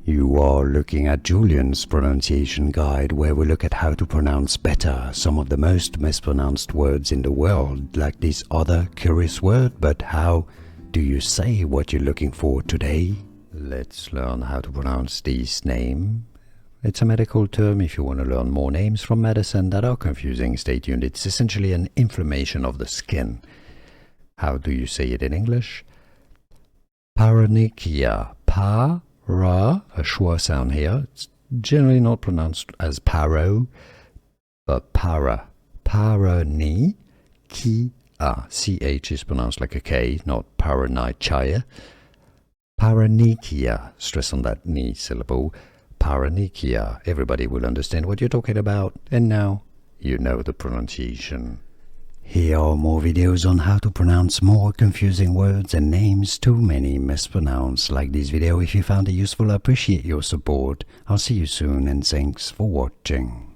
You are looking at Julian's pronunciation guide, where we look at how to pronounce better some of the most mispronounced words in the world, like this other curious word. But how do you say what you're looking for today? Let's learn how to pronounce this name. It's a medical term. If you want to learn more names from medicine that are confusing, stay tuned. It's essentially an inflammation of the skin. How do you say it in English? Paronychia. Ra, a schwa sound here. It's generally not pronounced as paro, but para. Paronychia. CH is pronounced like a K, not paronychia. Paronychia. Stress on that ni syllable. Paronychia. Everybody will understand what you're talking about. And now you know the pronunciation. Here are more videos on how to pronounce more confusing words and names too many mispronounced. Like this video if you found it useful. I appreciate your support. I'll see you soon and thanks for watching.